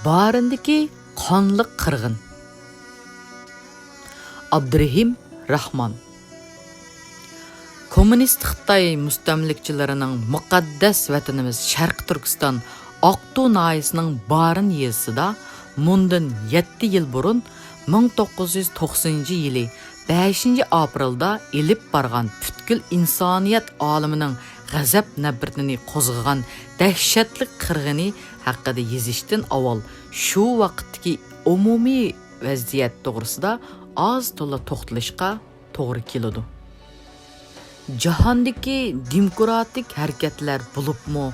Barındaki qonliq qirg'in. Abdurahim Rahman. Kommunist Xitoy mustamlikchilarining muqaddas vatanimiz Sharq Turkiston Aqtu nahiyasining Barin yezisida mundan 7 yil burun 1990-yili 5-aprelda elib bargan butkul insoniyat olamining g'azab nafratini qo'zg'agan dahshatli qirg'ini haqida yezishdan avval shu vaqtdagi umumiy vaziyat to'g'risida oz to'la to'xtalishga to'g'ri keladi. Jahondagi demokratik harakatlar bo'libmi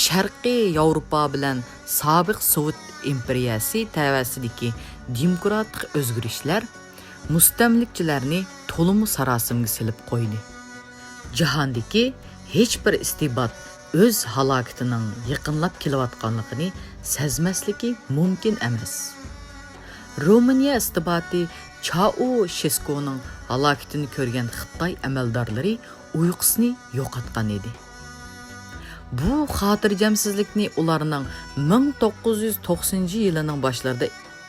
Sharqiy Yevropa bilan sobiq Sovet imperiyasi tavasidagi demokratik o'zgarishlar mustamlikchilarni to'liq sarosimga silib qo'ydi. Jahondagi hech bir istibad o'z halokatining yaqinlab kelayotganligini sezmasligi mumkin emas. Ruminiya istibati Chausheskuning halokatini ko'rgan Xitoy amaldorlari uyqusini yo'qotgan edi. Bu xotirjamsizlikni ularning 1990-yilning boshlarida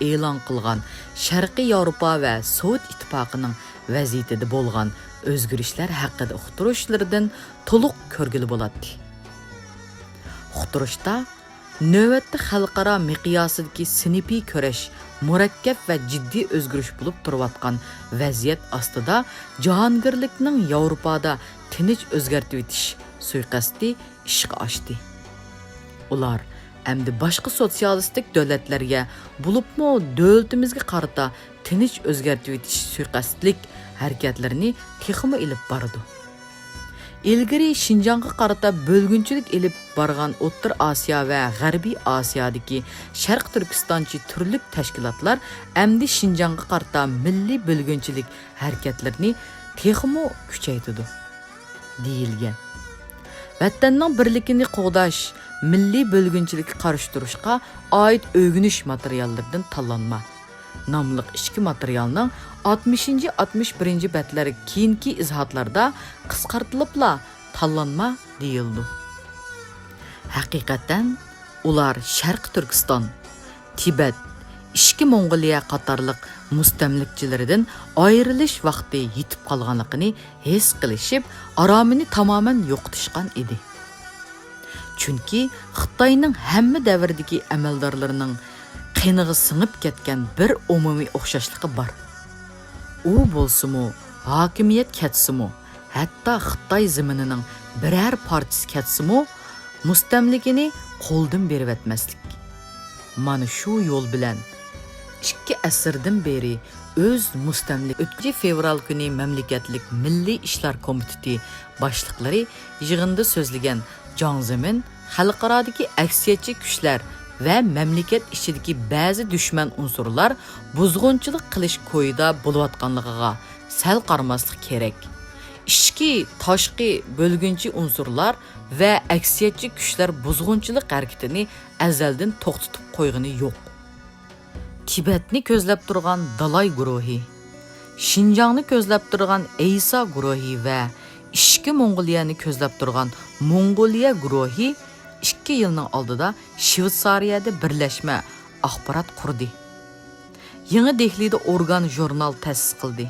e'lon qilgan Sharqiy Yevropa va Sovet ittifoqining vaziyatida bo'lgan o'zgarishlar haqida uqtirishlardan to'liq ko'rgili bo'ladi. Uqtirishda navbatda xalqaro miqyosidagi sinfiy kurash murakkab va jiddiy o'zgarish bo'lib turayotgan vaziyat ostida jahongirlikning Yevropada tinch o'zgartib etish suiqasdi ishga oshdi. Ular endi boshqa sotsialistik davlatlarga bo'libmi davlatimizga qarata tinch o'zgartib etish suiqasdlik harakatlarini texmi ilib bordi. Ilgari Şinjanga qarata bölgünçilik elib bargan O'rta Osiyo va G'arbiy Osiyodagi Sharq Turkistonchi turlik tashkilotlar endi Şinjanga qarata milliy bölgünçilik harakatlarini texmi kuchaytirdi deyilgan. Vatanning birligini qo'g'dash, milliy bölgünçilikka qarshi turishga oid o'rganish materiallaridan tanlanma nomli ishki materialning 60-61 batlari keyingi izohatlarda qisqartirilibla tanlanma deyildi. Haqiqatan ular Sharq Turkiston, Tibet, ishki Mongoliya qatorliq mustamlikchilaridan ayrilish vaqti yetib qolganligini his qilishib, aromini tamoman yo'qotishgan edi. Chunki Xitoyning hamma davrdagi amaldorlarining qiyniga singib ketgan bir umumiy o'xshashligi bor. U bo'lsa-mu, hokimiyat ketsa-mu, hatto Xitoy zaminining biror partiyasi ketsa-mu, mustamlikini qo'ldan berib etmaslik. Mana shu yo'l bilan 2 asrdan beri o'z mustamlik 3 fevral kuni mamlakatlik Milliy ishlar komiteti boshliqlari yig'inda so'zlagan Jiang Zemin xalqarodagi aksiyatchi kuchlar va mamlakat ichidagi ba'zi dushman unsurlar buzg'unchilik qilish ko'yida bo'layotganligiga sal qaramaslik kerak. Ishki tashqi bölgünçi unsurlar va aksiyatchi kuchlar buzg'unchilik harakatini azaldan to'xtatib qo'ygani yo'q. Tibetni ko'zlab turgan Dalay guruhi, Şinjangni ko'zlab turgan Eysa guruhi va ishki Mongoliyani ko'zlab turgan Mongoliya guruhi 2 yilning oldida Shveysariyada birlashma axborot qurdi. Yangi Dehlida organ jurnal ta'sis qildi.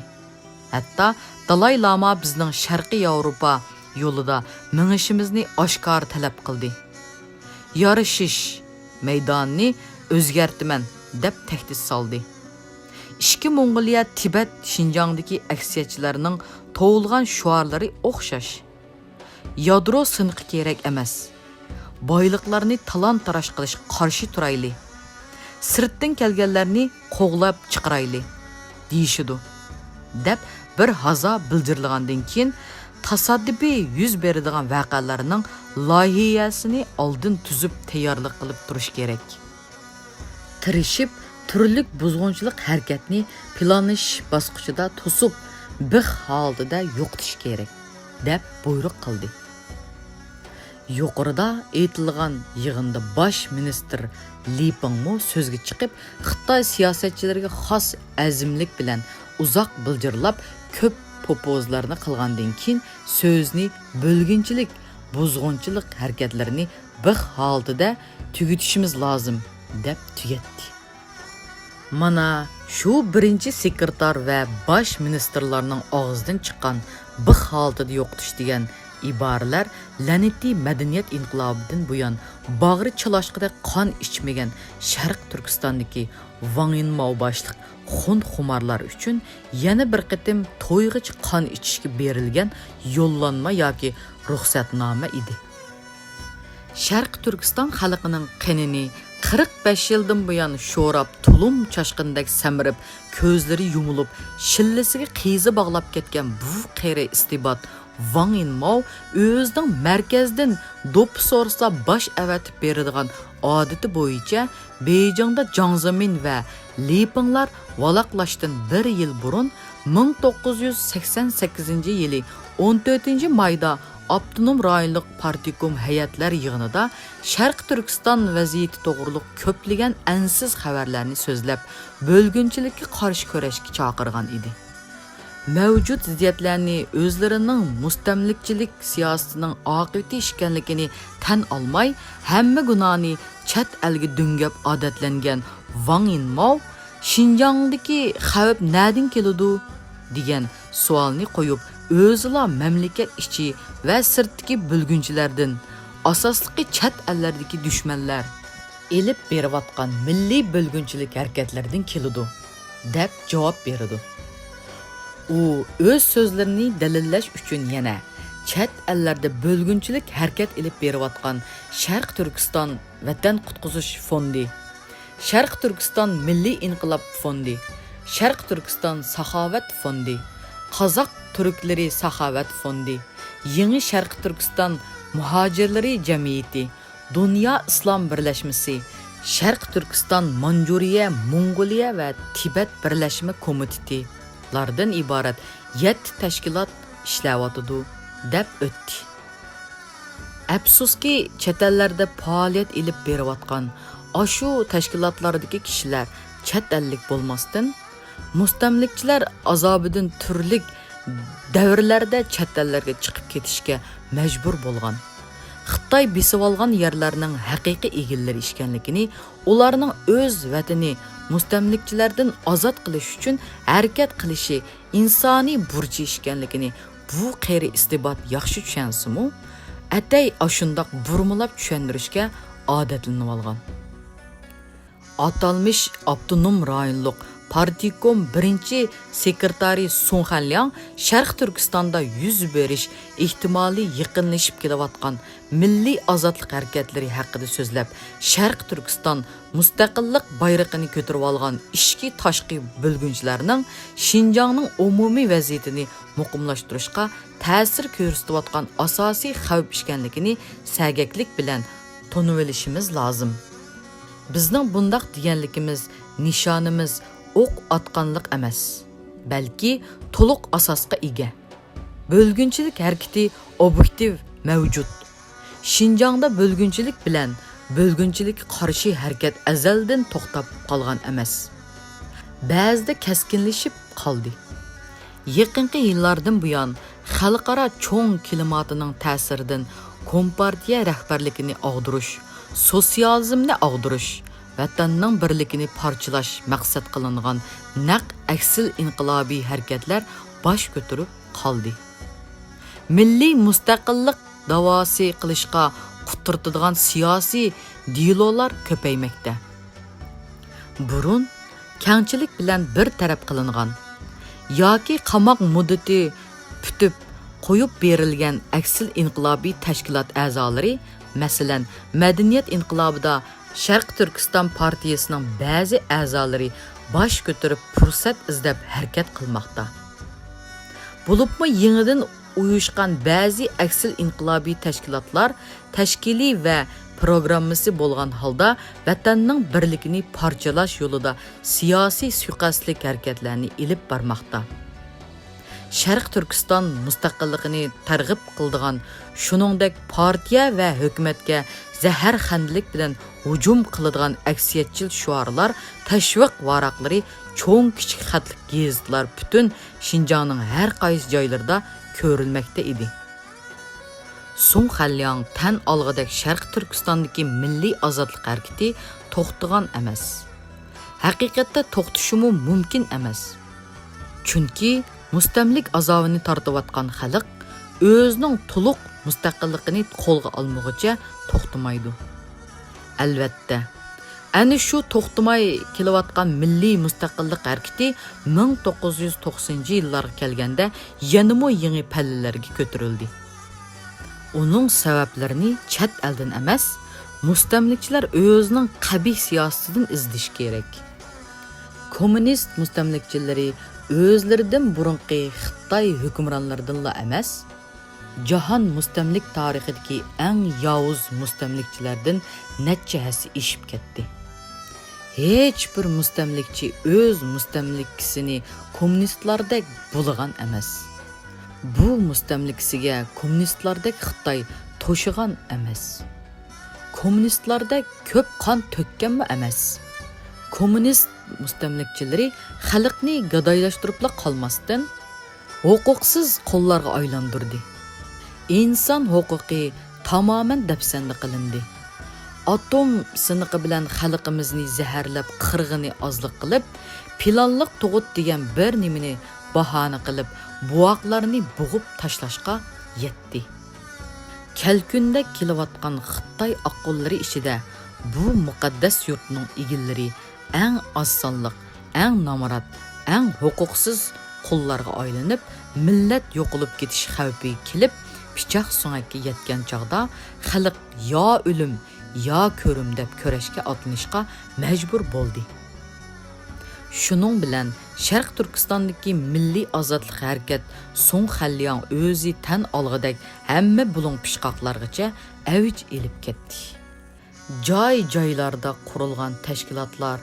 Hatto Dalay Lama bizning Sharqiy Yevropa yo'lida minishimizni oshkor talab qildi. Yarashish maydonini o'zgartiman deb tahdid soldi. Ishki Mongoliya Tibet Şinjangdagi aksiyatchilarning to'g'ilgan shuarlari o'xshash. Yadro sinqi kerak emas. Boyliqlarni talon-taroj qilish qarshi turayli. Sirtdan kelganlarni qo'g'lab chiqarayli deyishidi. Deb bir hazo bildirilgandan keyin tasaddifiy yuz beradigan voqealarning loyihasini oldin tuzib tayyorlik qilib turish kerak. Tirishib turlik buzg'unchilik harakatni planlash bosqichida to'sib bir holatda yo'qotish kerak deb buyruq qildi. Yuqorida aytilgan yig'inda bosh ministr Li Pengmo so'zga chiqib, Xitoy siyosatchilariga xos azimlik bilan uzoq bildirlab ko'p popozlarni qilgandan keyin so'zni bölgünçilik, buzg'unchilik harakatlarini bir holatda tugatishimiz lozim deb tugatdi. Mana shu birinchi sekretar va bosh ministerlarning og'zidan chiqqan bir holatida yo'qotish degan iboralar la'natiy madaniyat inqilobidan buyon bag'ri chalashqida qon ichmagan Sharq Turkistondagi Wang Yinmao boshliq xun xumarlar uchun yana bir qatim to'yg'ich qon ichishga berilgan yo'llanma yoki ruxsatnoma edi. Sharq Turkiston xalqining qanini 45 yildan buyon sho'rab tulum chashqindek samirib, ko'zlari yumilib, shillasiga qizi bog'lab ketgan bu qeri istibot Wang Yinmao o'zining markazdan do'p so'rsa bosh avatib beradigan odati bo'yicha Beyjingda Jiang Zemin va Li Penglar valaqlashdan 1 yil burun 1988-yili 14-mayda Abdunum rayonluq partikom hayatlar yig'inida Sharq Turkiston vaziyati to'g'riliq ko'plagan ansiz xabarlarni so'zlab, bo'lgunchilikka qarshi kurashga chaqirgan edi. Mavjud ziddiyatlarni o'zlarining mustamlikchilik siyosatining oqibati ekanligini tan olmay, hamma gunohni chet elga dungab odatlangan Wang Yinmao Xinjiangdagi xavf nadin keladi degan savolni qo'yib, o'zila mamlakat ichi va sirtdagi bo'lgunchilardan, asosliqi chet ellardagi dushmanlar elib berayotgan milliy bo'lgunchilik harakatlaridan keladi deb javob berdi. U o'z so'zlarini dalillash uchun yana chet ellarda bo'lgunchilik harakat elib berayotgan Sharq Turkiston Vatan qutqizish fondi, Sharq Turkiston Milliy inqilob fondi, Sharq Turkiston saxovat fondi, Qozoq turklari saxovat fondi, Yangi Sharq Turkiston muhojirlari jamiyati, Dunyo islom birlashmasi, Sharq Turkiston Manjuriya, Mongoliya va Tibet birlashma komiteti lardan iborat 7 tashkilot ishlayotidi deb o'tdi. Afsuski, chet ellarda faoliyat elib berayotgan ashu tashkilotlardagi kishilar chet ellik bo'lmasdan, mustamlikchilar azobidan turli davrlarda chet ellarga chiqib ketishga majbur bo'lgan. Xitoy besib olgan yerlarning haqiqiy egillari ekanligini, ularning o'z vatani mustamlikchilardan ozod qilish uchun harakat qilishi insoniy burchi ekanligini bu qeri istibot yaxshi tushansimi, atay ashundoq burmilab tushuntirishga odatlanib olgan. Atalmış Abdunum rayonluq partikom birinchi sekretari Sun Hanliang Sharq Turkistonda yuz berish ehtimoli yaqinlashib kelayotgan milliy ozodlik harakatlari haqida so'zlab, Sharq Turkiston mustaqillik bayrog'ini ko'tarib olgan ishki tashqi bo'lgunchilarning Xinjiangning umumiy vaziyatini muqimlashtirishga ta'sir ko'rsatayotgan asosiy xavf ekanligini sagaklik bilan tonib olishimiz lozim. Bizning bundaq deganligimiz nishonimiz o'q atqanlik emas, balki to'liq asosga ega. Bo'lgunchilik harakati obyektiv mavjud. Xinjiangda bo'lgunchilik bilan bo'lgunchilik qarshi harakat azaldan to'xtab qolgan emas. Ba'zida keskinlashib qoldi. Yaqinqi yillardan buyon xalqaro cho'ng klimatining ta'siridan kompartiya rahbarligini og'dirish, sotsializmni og'dirish, vatanning birligini parchalash maqsad qilingan naq aksil inqilobiy harakatlar bosh ko'tarib qoldi. Milliy mustaqillik da'vosi qilishga quturtadigan siyosiy dialolar ko'paymoqda. Burun kengchilik bilan bir taraf qilingan yoki qamoq muddati putib qo'yib berilgan aksil inqilobiy tashkilot a'zolari, masalan, Madaniyat inqilobida Sharq Turkiston partiyasining ba'zi a'zolari bosh ko'tarib fursat izlab harakat qilmoqda. Bo'libmi yangidan uyushgan ba'zi aksil inqilobiy tashkilotlar tashkiliy va programmasi bo'lgan holda vatanning birligini parchalash yo'lida siyosiy suiqasdlik harakatlarini ilib bormoqda. Sharq Turkiston mustaqilligini targ'ib qildigan, shuningdek partiya va hukumatga zahar xandlik bilan hujum qiladigan aksiyatchil shuarlar, tashviq varaqlari, cho'ng kichik xatlik gazetlar butun Xinjiangning har qaysi joylarida ko'rilmoqda edi. Sun Xalyang tan olg'idek Sharq Turkistondagi milliy ozodlik harakati to'xtagan emas. Haqiqatda to'xtashimi mumkin emas. Chunki mustamlik azobini tortayotgan xalq o'zining to'liq mustaqilligini qo'lga olmoqcha to'xtamaydi. Albatta, ana shu to'xtamay kelayotgan milliy mustaqillik harakati 1990-yillarga kelganda yanamo yangi pallalarga ko'tarildi. Uning sabablarini chet eldan emas, mustamlikchilar o'zining qabih siyosatidan izlash kerak. Kommunist mustamlikchilari o'zlaridan burunqi Xitoy hukmronlaridanla emas, jahon mustamlik tarixidagi eng yovuz mustamlikchilardan necha hasi ishib ketdi. Hech bir mustamlikchi o'z mustamlikisini kommunistlardek bulg'an emas. Bu mustamlikisiga kommunistlardek Xitoy to'shigan emas. Kommunistlardek ko'p qon to'kkanmi emas. Kommunist mustamlikchilari xalqni gadoylashtirib qolmasdan huquqsiz qo'llarga aylantirdi. İnsan huquqi tamamen dafsanda qilindi. Atom siniqi bilan xalqimizni zaharlab qirg'ini ozliq qilib, planliq tug'ut degan bir nimani bahona qilib, buvoqlarni bug'ib tashlashga yetdi. Kelkunda kelayotgan Xitoy aqollari ichida bu muqaddas yurtning egillari eng osonliq, eng namorat, eng huquqsiz qullarga aylanib, millat yo'qolib ketish xavfi kelib, pichoq so'ngakka yetgan chog'da xalq yo o'lim, yo ko'rim deb kurashga otlanishga majbur bo'ldi. Shuning bilan Sharq Turkistondagi milliy ozodlik harakat Sun Xalyang o'zi tan olg'idek hamma bulung pishqoqlargacha avj elib ketdi. Joy-joylarda qurilgan tashkilotlar,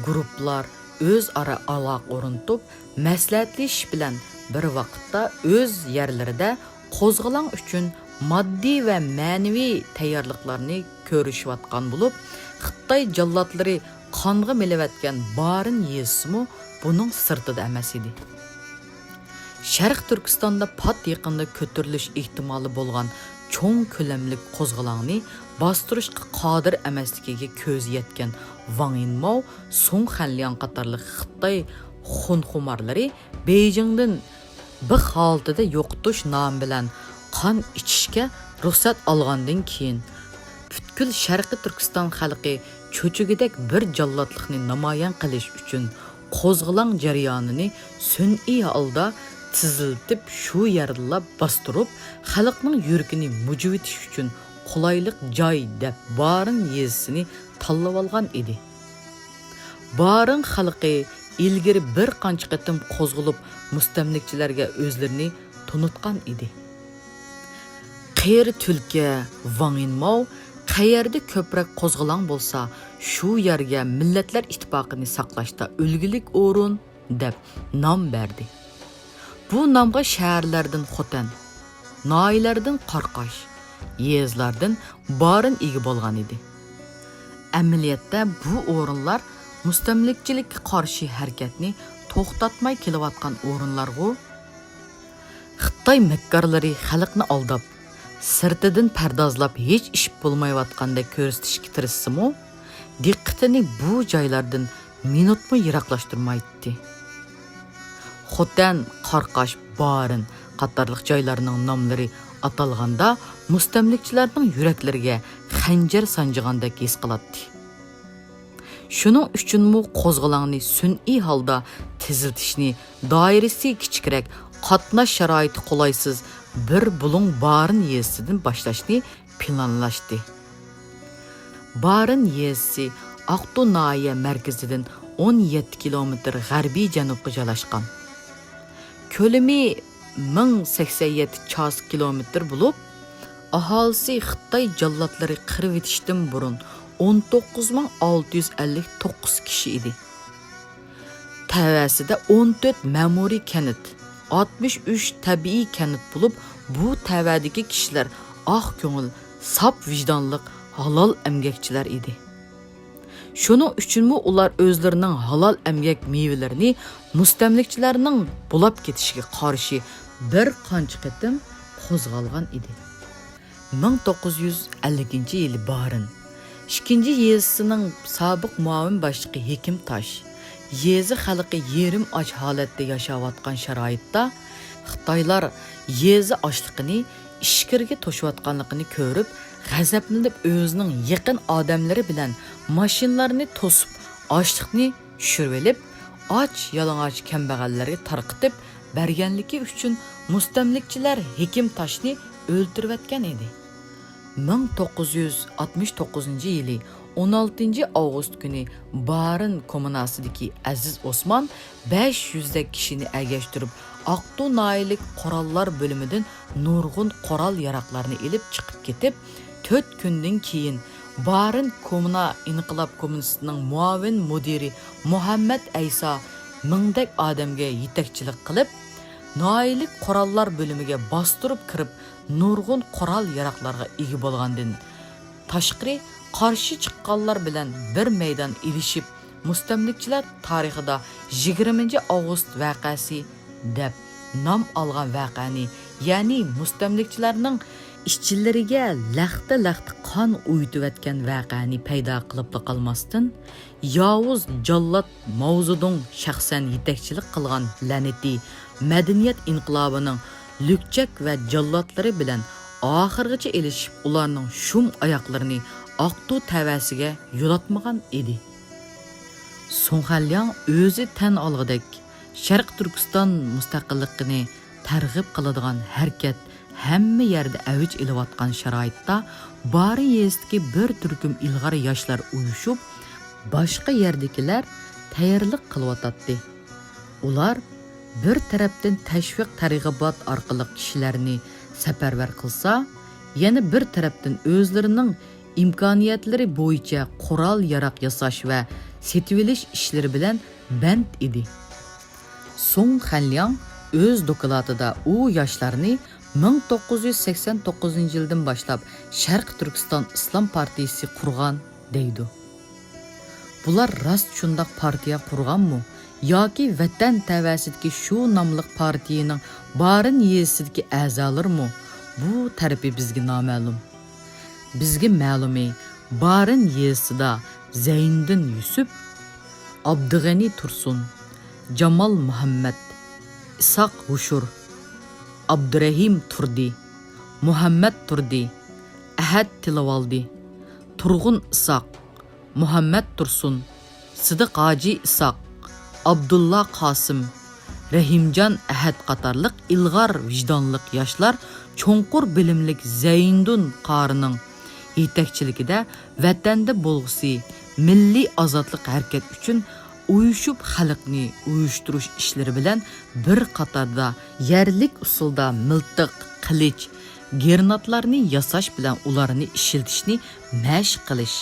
guruhlar o'zaro aloqa o'rnatib, maslahatlashish bilan bir vaqtda o'z yerlarida qo'zg'alon uchun moddiy va ma'naviy tayyorliklarni ko'rishayotgan bo'lib, Xitoy jallotlari qonga melavatgan Barin yezisimi buning sirtida emas edi. Sharq Turkistonda pat yaqinda ko'tarilish ehtimoli bo'lgan cho'ng ko'lamli qo'zg'alonni bostirishga qodir emasligiga ko'z yetgan Wang Yinmo, Sun Xalyang qatorli Xitoy xunxumarlari Beijingdan bir holatida yo'qotish nomi bilan qon ichishga ruxsat olgandan keyin butkul Sharqiy Turkiston xalqi cho'chigidek bir jallodlikni namoyon qilish uchun qo'zg'alon jarayonini sun'iy holda tiziltib shu yerda bostirib, xalqning yuragini mujvitish uchun qulaylik joy deb Barin yezisini tanlab olgan edi. Barin xalqi ilgari bir qancha qatim qo'zg'alib mustamlikchilarga o'zlarini tunutgan edi. Qeri tulki Wang Yinmo qayerda ko'proq qo'zg'alon bo'lsa, shu yerga millatlar ittifoqini saqlashda ulgulik o'rin deb nom berdi. Bu nomga shaharlardan Xotan, noilardan Qarqash, yezlardan Barin ega bo'lgan edi. Amaliyotda bu o'rinlar mustamlikchilikka qarshi harakatni to'xtatmay kelayotgan o'rinlarga Xitoy makkarlari xalqni aldab, sirtidan pardozlab hech ish bo'lmayotgandek ko'rsatishga tirishsa-mu, diqqatini bu joylardan minutmi yiroqlashtirmaydi. Xotan, Qarqash, Barin qatorliq joylarning nomlari atalganda mustamlikchilarning yuraklariga xanjar sanjigandek his qiladi. Shuning uchunmi qo'zg'alonni sun'iy holda tiziltishni doirasi kichikroq, qatnash sharoiti qulaysiz bir bulung Barin yezisidan boshlashni planlashdi. Barin yezisi Aqtu nahiya markazidan 17 kilometr g'arbiy janubga joylashgan. Ko'lami 1087 chas kilometr bo'lib, aholisi Xitoy jallodlari qirib etishdan burun 19659 kishi edi. Tavasida 14 ma'muriy kanit, 63 tabiiy kanit bo'lib, bu tavadagi kishilar oq ko'ngil, sap vijdonliq, halol emgakchilar edi. Shuning uchunmi ular o'zlarining halol emgak mevalarini mustamlikchilarning bulab ketishiga qarshi bir qancha qatim qo'zg'algan edi. 1950 yılı barın. 2. yezisining sobiq muavin boshlig'i Hekim Tosh yezi xalqi yerim och holatda yashayotgan sharoitda Xitoylar yezi ochligini ishkirga to'shayotganligini ko'rib, g'azablanib o'zining yaqin odamlari bilan mashinalarni to'sib, ochlikni tushirib olib, och yalang'och kambag'allarga tarqitib berganligi uchun mustamlikchilar Hekim Toshni o'ltirayotgan edi. 1969 yılı 16 avgust günü Barın kommunasidagi Aziz Osman 500 kishini ergashtirib Aqtu nailik qorallar bölümüdün nurg'un qoral yaraqlarını elib chiqib ketib 4 kundan keyin Barın kommuna inqilab kommunistinin muavin mudiri Muhammad Aysa mingdak odamga yetakchilik qilib nailik qorallar bölümüge bastırıp kirib nurg'un qoral yaraqlarga ega bo'lgandan tashqari qarshi chiqqanlar bilan bir maydon ilishib mustamlikchilar tarixida 20 avgust voqeasi deb nom olgan voqeani, ya'ni mustamlikchilarning ishchilariga laxta qon uyutayotgan voqeani paydo qilib qolmasdan Yavuz Jallod Mavzudun shaxsan yetakchilik qilgan la'nati madaniyat inqilobining lükçek ve jallotlari bilan oxirgacha elishib ularning shum oyoqlarini Aqtu tavasiga yo'latmagan edi. Sunxalyang o'zi tan olg'idek Sharq Turkiston mustaqilligini targ'ib qiladigan harakat hamma yerda avj ilayotgan sharoitda Bari yezdagi bir turkum ilg'or yoshlar uyushib, boshqa yerdagilar tayyorlik qilyotdi. Ular bir tarafdan tashviq targ'ibot orqali kishilarni safarbar qilsa, yana bir tarafdan o'zlarining imkoniyatlari bo'yicha qurol yaroq yasash va setib olish ishlari bilan band edi. Song Xanliang o'z dokladida u yoshlarni 1989 yildan boshlab Sharq Turkiston Islom partiyasi qurgan deydi. Bular rost shundoq partiya qurganmi? Yoki Vatan tavasidagi shu nomli partiyaning Barın yezisidagi a'zolarmi? Bu tarafi bizga noma'lum. Bizga ma'lumi Barın yezisida Zeyniddin Yusuf, Abdug'ani Tursun, Jamal Muhammad, Isoq Hushur, Abdurahim Turdi, Muhammad Turdi, Ahad Tilavaldi, Turg'un Isoq, Muhammad Tursun, Sidiq Hoji Isoq, Abdullah Qasim, Rahimjon Ahad qatorliq ilg'or vijdonliq yoshlar cho'nqur bilimlik Zeyniddin qorining yetakchiligida vatanda bo'lg'usi milliy ozodlik harakat uchun uyushib xalqni uyushtirish ishlari bilan bir qatorda yerlik usulda miltiq, qilich, gernatlarni yasash bilan ularni ishlatishni mashq qilish.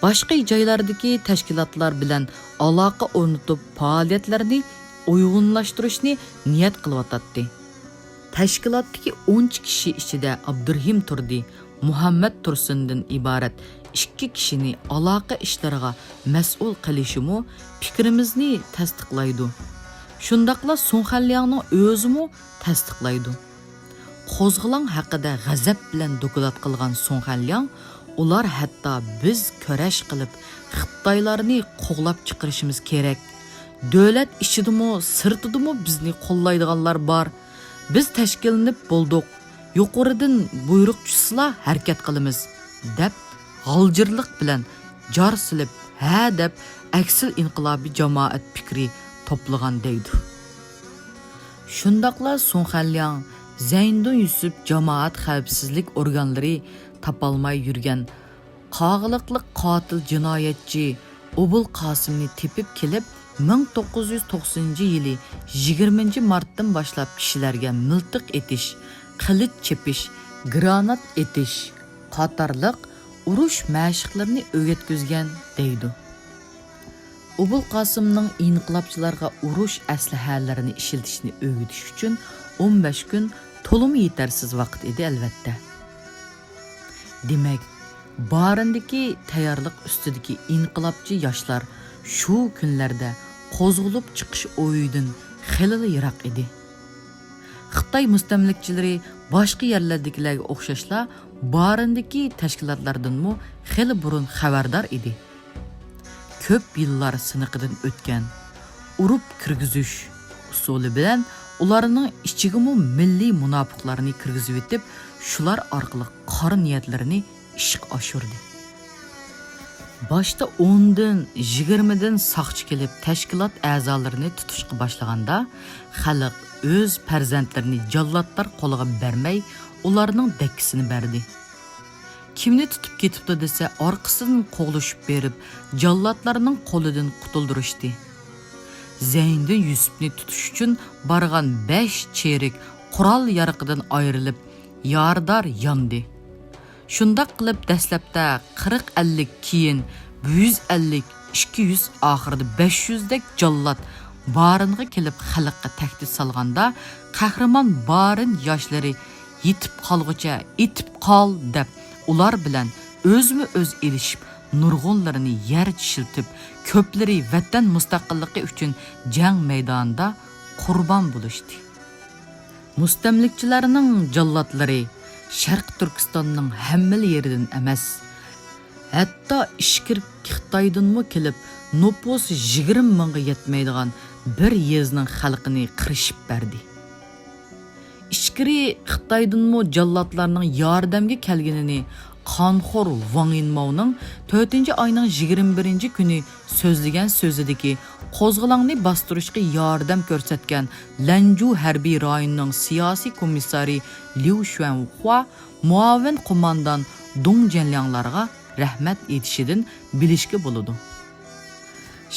Boshqa joylardagi tashkilotlar bilan aloqa o'rnatib faoliyatlarni uyg'unlashtirishni niyat qilyotdi. Tashkilotdagi 10 kishi ichida Abdurahim Turdi, Muhammad Tursundan iborat 2 kishini aloqa ishlariga mas'ul qilishimi fikrimizni tasdiqlaydi. Shundaqla Sunxalyangning o'zimi tasdiqlaydi. Qo'zg'olon haqida g'azab bilan doklad qilgan Sunxalyang, ular hatto biz kurash qilib Xitoylarni qo'g'lab chiqarishimiz kerak. Davlat ichidimi, sirtidimi bizni qo'llaydiganlar bor. Biz tashkillanib bo'ldik. Yuqoridan buyruq tushsa harakat qilamiz deb g'aljirlik bilan jar silib, ha deb aksil inqilobiy jamoat fikri to'plagan deydi. Shundaqla Sunxalyang, Zeyniddin Yusuf jamoat xavfsizlik organlari tapolmay yurgan qog'liqli qotil jinoyatchi Obul Qasimni tepib kelib 1990 yili 20 martdan boshlab kishilarga miltiq etish, qilich chepish, granat etish qatorliq urush mashqlarini o'rgatkizgan deydi. Obul Qasimning inqilobchilarga urush aslahalarini ishlatishni o'rgatish uchun 15 kun to'limi yetarsiz vaqt edi albatta. Demak, Barındagi tayyorlik ustidagi inqilobchi yoshlar shu kunlarda qo'zg'olib chiqish o'yidan xilli yiroq edi. Xitoy mustamlikchilari boshqa yerlardagilarga o'xshashla barindagi tashkilotlardanmi xeli burun xabardor edi. Ko'p yillar siniqidan o'tgan urib kirgizish usuli bilan ularning ichigimi milliy munofiqlarni kirgizib etib, shular orqali qora niyatlarini ishga oshirdi. Başta 10dan 20dan saqchi kelib tashkilot a'zolarini tutishga boshlaganda, xalq o'z farzandlarini jallodlar qo'liga bermay, ularning dakkisini berdi. Kimni tutib ketibdi desa, orqasidan qo'g'lishib berib, jallodlarning qo'lidan qutuldirishdi. Zeyniddin Yusufni tutish uchun borgan 5 cherik qurol yarqidan ayrilib, yordar yondi. Shundaq qilib dastlabda 40-50, keyin 150, 200, oxirida 500 dek jallod baringa kelib xalqqa tahdid solganda, qahramon barin yoshlari yetib qolguncha etib qol deb ular bilan o'zmi-o'z elishib, nurg'unlarini yer chishiltib, ko'plari vatan mustaqilligi uchun jang maydonida qurbon bo'lishdi. Mustamlikchilarning jallodlari Sharq Turkistonning hamma yeridan emas, hatto ishkir Xitoydanmi kelib, nopos 20 mingga yetmaydigan bir yezning xalqini qirishib berdi. Ishkiri Xitoydanmi jallodlarning yordamga kelganini Qanxo'r Wang Yinmao'ning 4-oyning 21-kuni so'zlagan so'zidagi qo'zg'olonni bostirishga yordam ko'rsatgan Lanju harbiy rayonining siyosiy komissari Liu Xuanhua muavin qo'mondan Dong Jianlianglarga rahmat etishidan bilishga bo'ladi.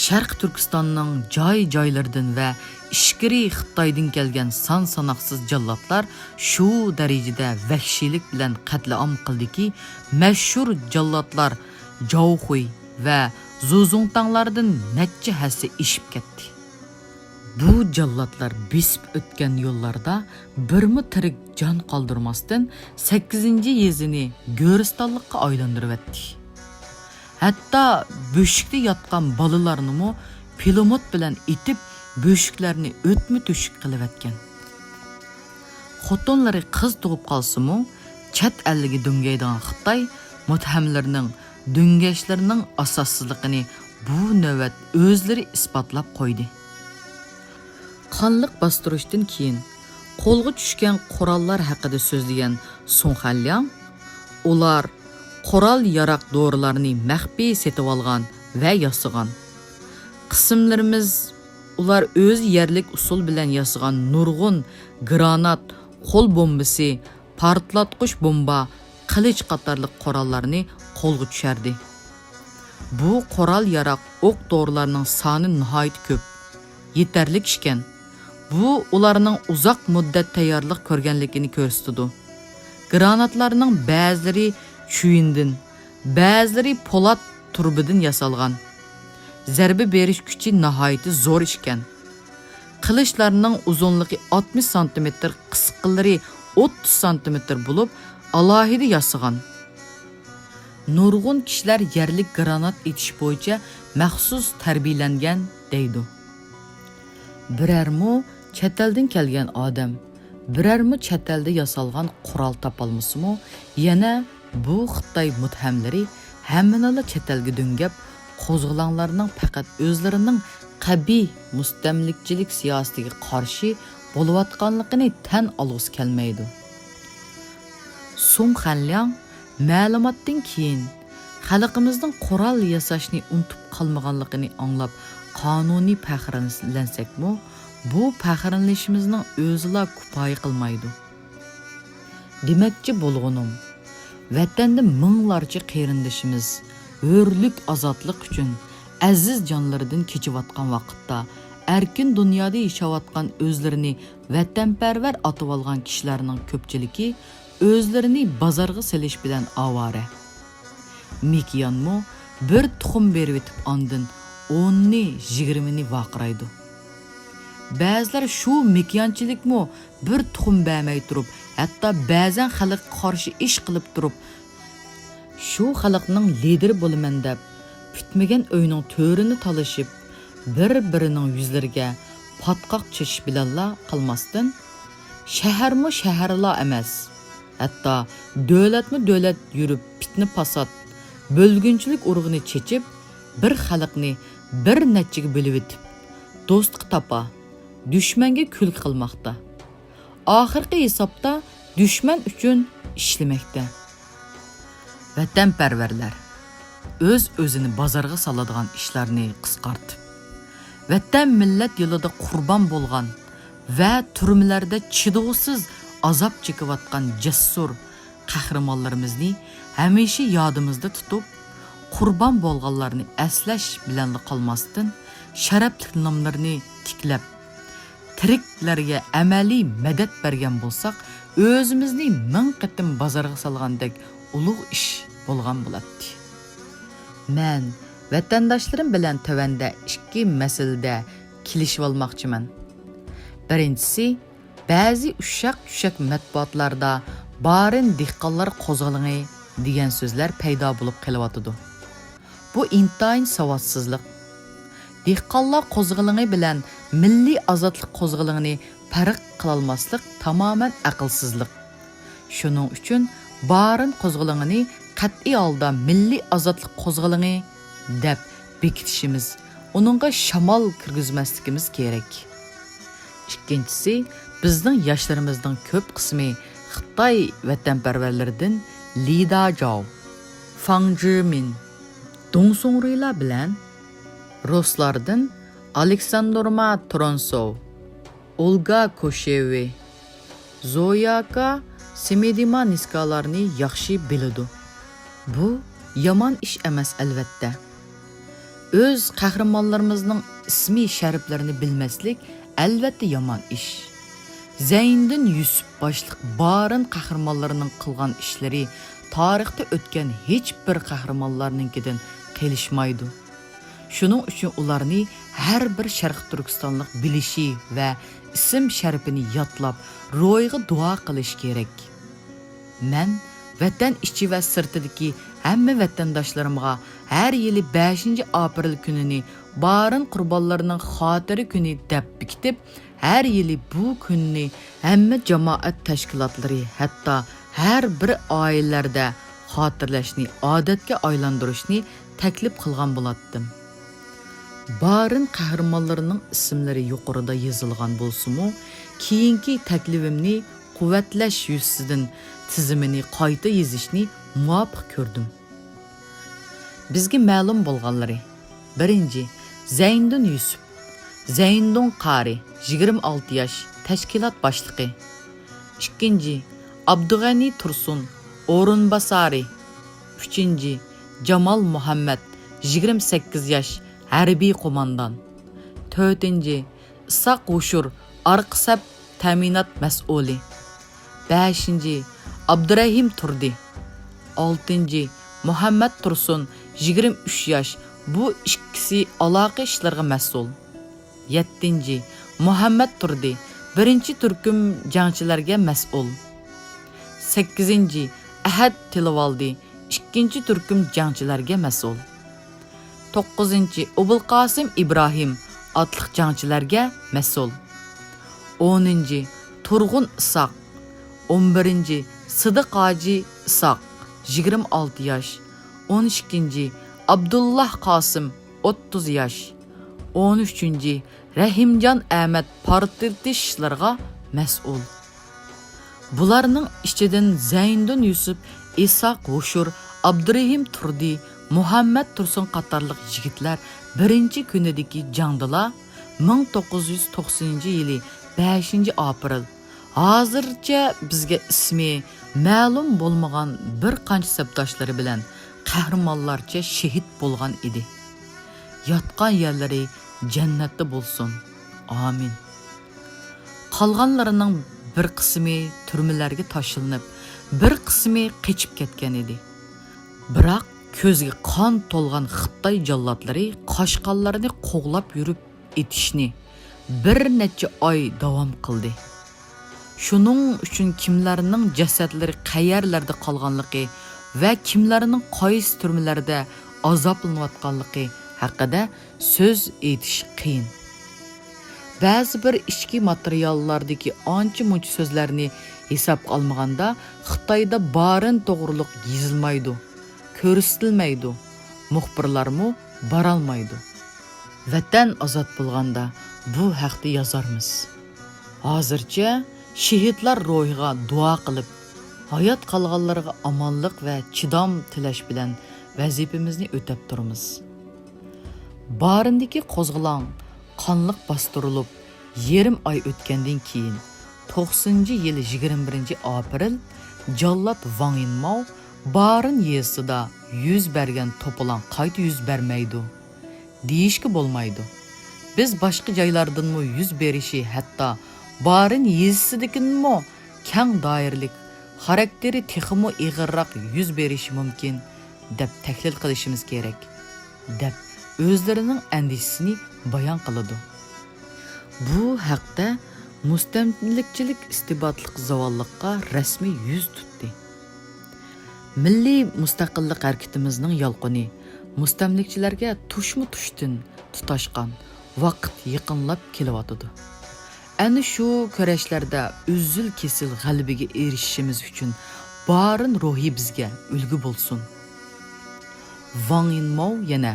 Sharq Turkistonning joy-joylaridan va ishkiri Xitoydan kelgan son-sanoqsiz jallodlar shu darajada vahshiylik bilan qatlam qildiki, mashhur jallodlar Jauxuy va Zuzongtanglardan necha hassa ishib ketdi. Bu jallodlar besib o'tgan yo'llarda birmi tirik jon qoldirmasdan 8-yezini Go'ristonlikqa aylantirib etdi. Hatto bo'shikda yotgan bolalarni pilomot bilan etib, bo'shiklarni o'tmi-to'shik qilib etgan. Xotinlari qiz tug'ib qolsa-mu, chet elga dungaydigan Xitoy mutahamlarning dungashlarining asossizligini bu navbat o'zlari isbotlab qo'ydi. Qonliq bostirishdan keyin qo'lga tushgan qurollar haqida so'zlagan Sun Xanliang, ular qurol yaroq dorilarni maxfiy setib olgan va yasagan. Qismlarimiz ular o'z yerlik usul bilan yasagan nurg'un granat, qo'l bombasi, portlatqich bomba, qilich qatorliq qurollarni qo'lga tushardi. Bu qurol yaroq o'q dorilarning soni nihoyat ko'p, yetarlik ekan. Bu ularning uzoq muddat tayyorlik ko'rganligini ko'rsatadi. Granatlarning ba'zilari chuyindan, ba'zilari po'lat turbidan yasalgan. Zarba berish kuchi nihoyat zo'r ekan. Qilichlarning uzunligi 60 sm, qisqalari 30 sm bo'lib, alohida yasagan. Nurg'un kishilar yerlik granat etish bo'yicha maxsus tarbiyalangan deydi. Birarmi chataldan kelgan odam, birarmi chatalda yasalgan qurol topolmasimi, yana bu Xitoy mutahamlari hammanala chatalga dungab, qo'zg'olonlarning faqat o'zlarining qabiy mustamlikchilik siyosatiga qarshi bo'layotganligini tan olg'isi kelmaydi. Sun Xanliang ma'lumotdan keyin xalqimizning qurol yasashni unutib qolmaganligini anglab, qonuniy faxrlansakmi, bu faxrlanishimizning o'zila kifoya qilmaydi. Demakchi bo'lg'unim, vatanda minglarcha qarindishimiz hurlik ozodlik uchun aziz jonlaridan kechayotgan vaqtda erkin dunyoda yashayotgan o'zlarini vatanparvar atib olgan kishilarning ko'pchiligi o'zlarini bozorga selish bilan avora. Mikyanmo bir tuxum berib etib ondan 10ni 20ni vaqiraydi. Ba'zilar shu mikyanchilikmi bir tuxum bermay turib, hatto ba'zan xalq qarshi ish qilib turib, shu xalqning lideri bo'laman deb bitmagan o'yning to'rini talashib, bir-birining yuzlariga patqoq chechish bilanla qilmasdan, shaharmi shaharla emas, hatto davlatmi davlat yurib fitna fasod, bo'lgunchilik urug'ini chechib, bir xalqni bir nechaga bo'lib etib, do'stlik topa, dushmanga kul qilmoqda. Oxirgi hisobda dushman uchun ishlamoqda. Vatanparvarlar o'z-o'zini bozorga soladigan ishlarni qisqartib, vatan millat yo'lida qurbon bo'lgan va turmalarda chidovsiz azob chekayotgan jasur qahramonlarimizni hamisha yodimizda tutib, qurbon bo'lganlarni eslash bilan qolmasdan sharafli nomlarini tiklab, tiriklarga amaliy madad bergan bo'lsak, o'zimizni ming qatim bozorga solgandek ulug' ish bo'lgan bo'ladi. Men vatandoshlarim bilan tövanda ikki masalada kelishib olmoqchiman. Birinchisi, ba'zi ushaq matbuotlarda barin dehqonlar qo'zg'aling'i degan so'zlar paydo bo'lib qelyotidi. Bu intayin savodsizlik. Dehqonlar qo'zg'aling'i bilan milliy ozodlik qo'zg'aling'ini farq qila olmaslik tamoman aqlsizlik. Shuning uchun barin qo'zg'aling'ini qat'iy holda milliy ozodlik qo'zg'aling'i deb bekitishimiz, uningga shamol kirgizmasligimiz kerak. Ikkinchisi, bizning yoshlarimizning ko'p qismi Xitoy vatanparvarlaridan Li Dazhao, Fang Zhimin, Dong Songriylar bilan ruslardan Aleksandr Matronsov, Olga Koshevi, Zoyaka Semedimaniskalarni yaxshi biladi. Bu yomon ish emas albatta. O'z qahramonlarimizning ismi shariflarini bilmaslik albatta yomon ish. Zayniddin Yusuf boshliq barin qahramonlarining qilgan ishlari tarixda o'tgan hech bir qahramonlarninkidan qelishmaydi. Shuning uchun ularni har bir Sharq Turkistonlik bilishi va ism sharifini yodlab, ro'yiga duo qilish kerak. Men vatan ichi va sirtidagi hamma vatandoshlarimga har yili 5-aprel kunini barin qurbonlarining xotiri kuni deb bekitib, her yili bu kunni hamma jamoat tashkilotlari, hatto har bir oilalarda xotirlashni odatga aylantirishni taklif qilgan bo'lardim. Barin qahramonlarining ismlari yuqorida yozilgan bo'lsa-mu, keyingi taklifimni quvvatlash yuzidan tizimini qayta yozishni muvofiq ko'rdim. Bizga ma'lum bo'lganlari: 1. Zayniddin Yusuf, Zayniddin Qari, 26 yosh, tashkilot boshlig'i. 2. Abdug'ani Tursun, o'rinbosari. 3. Jamal Muhammad, 28 yosh, harbiy qo'mondon. 4. Isoq G'ushur, arqisab ta'minot mas'uli. 5. Abdurahim Turdi. 6. Muhammad Tursun, 23 yosh, bu ikkisi aloqa ishlarga mas'ul. 7. Muhammad Turdi, 1-turkum jangchilarga mas'ul. 8. Ahad Tilavaldi, 2-turkum jangchilarga mas'ul. 9. Obulqosim Ibrohim, otliq jangchilarga mas'ul. 10. Turg'un Isoq, 11. Sidiq Hoji Isoq, 26 yosh. 12. Abdullah Qosim, 30 yosh. 13. Rahimjon Ahmad portretish ishlarga mas'ul. Bularning ichidan Zayniddin Yusuf, Isoq G'ushur, Abdurahim Turdi, Muhammad Tursun qatorliq yigitlar birinchi kunidagi jangdala 1990-yili 5-aprel hozircha bizga ismi ma'lum bo'lmagan bir qancha sabdoshlari bilan qahramonlarcha shahid bo'lgan edi. Yotgan yerlari jannatda bo'lsin. Amin. Qolganlarining bir qismi turmalarga tashlanib, bir qismi qechib ketgan edi. Biroq ko'zga qon to'lgan Xitoy jallotlari qoshqonlarini qo'g'lab yurib etishni bir necha oy davom qildi. Shuning uchun kimlarning jasadlari qayerlarda qolganligi va kimlarning qaysi turmalarda azoblanayotganligi haqida so'z aytish qiyin. ba'zi bir ichki materiallardagi ancha-muncha so'zlarni hisobga olmaganda Xitoyda barin to'g'riliq yozilmaydi, ko'rsatilmaydi, muxbirlarmi borolmaydi. Vatan ozod bo'lganda bu haqda yozarmiz. Hozircha shehidlar ro'yiga duo qilib, hayot qolganlarga omonlik va chidam tilash bilan vazifamizni o'tab turamiz. Barindagi qo'zg'alon qonliq bostirilib, yarim oy o'tgandan keyin 90-yil 21-aprel Jallab Wang Yinmao Barin yezisida yuz bergan to'polon qayta yuz bermaydi, deyishga bo'lmaydi. Biz boshqa joylardanmi yuz berishi, hatto Barin yezisidagimi keng doiralik, xarakteri texmo ig'irroq yuz berishi mumkin deb tahlil qilishimiz kerak, deb o'zlarining andishisini bayon qiladi. Bu haqda mustamlikchilik istibotlik zavolliqqa rasmiy yuz tutdi. Milliy mustaqillik harakatimizning yolqini mustamlikchilarga tushma-tushdan tutashgan vaqt yaqinlab kelyotidi. Ana shu kurashlarda uzul kesil g'alabaga erishishimiz uchun barin ruhi bizga ulgu bo'lsin. Wang Yinmao yana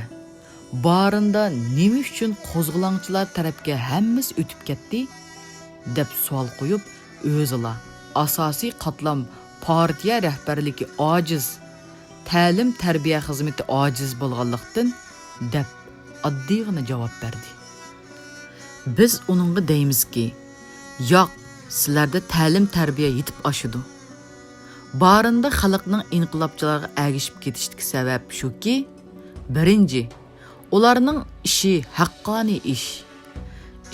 barinda nima uchun qo'zg'olonchilar tarafga hammasi o'tib ketdi deb savol qo'yib, o'zila asosiy qatlam partiya rahbarligi ojiz, ta'lim tarbiya xizmati ojiz bo'lganlikdan deb oddiygina javob berdi. Biz uningga deymizki, yo'q, sizlarda ta'lim tarbiya yetib oshidi. Barinda xalqning inqilobchilarga agishib ketishdagi sabab shuki, birinchi, ularning ishi haqqoniy ish.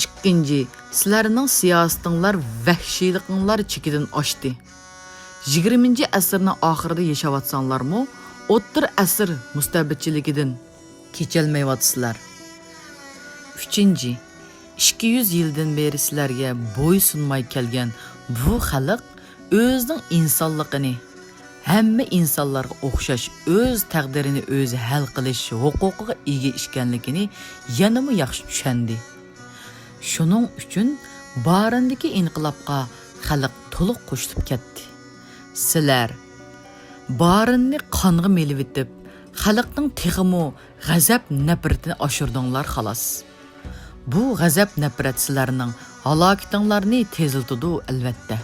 Ikkinchi, sizlarning siyosatinglar vahshiylikinglar chekidan oshdi. 20-asrning oxirida yashayotsanlarmi, o'ttir asr mustabidchiligidan kecholmayapsizlar. Uchinchi, 200 yildan beri sizlarga bo'ysunmay kelgan bu xalq o'zining insonligini, hamma insonlarga o'xshash o'z taqdirini o'zi hal qilish huquqiga ega ekanligini yanama yaxshi tushundi. Shuning uchun barindagi inqilobga xalq to'liq qo'shilib ketdi. Sizlar barinni qonga melivitib, xalqning texmo g'azab nafratini oshirdinglar xolos. Bu g'azab nafrat sizlarning halokatinglarni teziltidi albatta.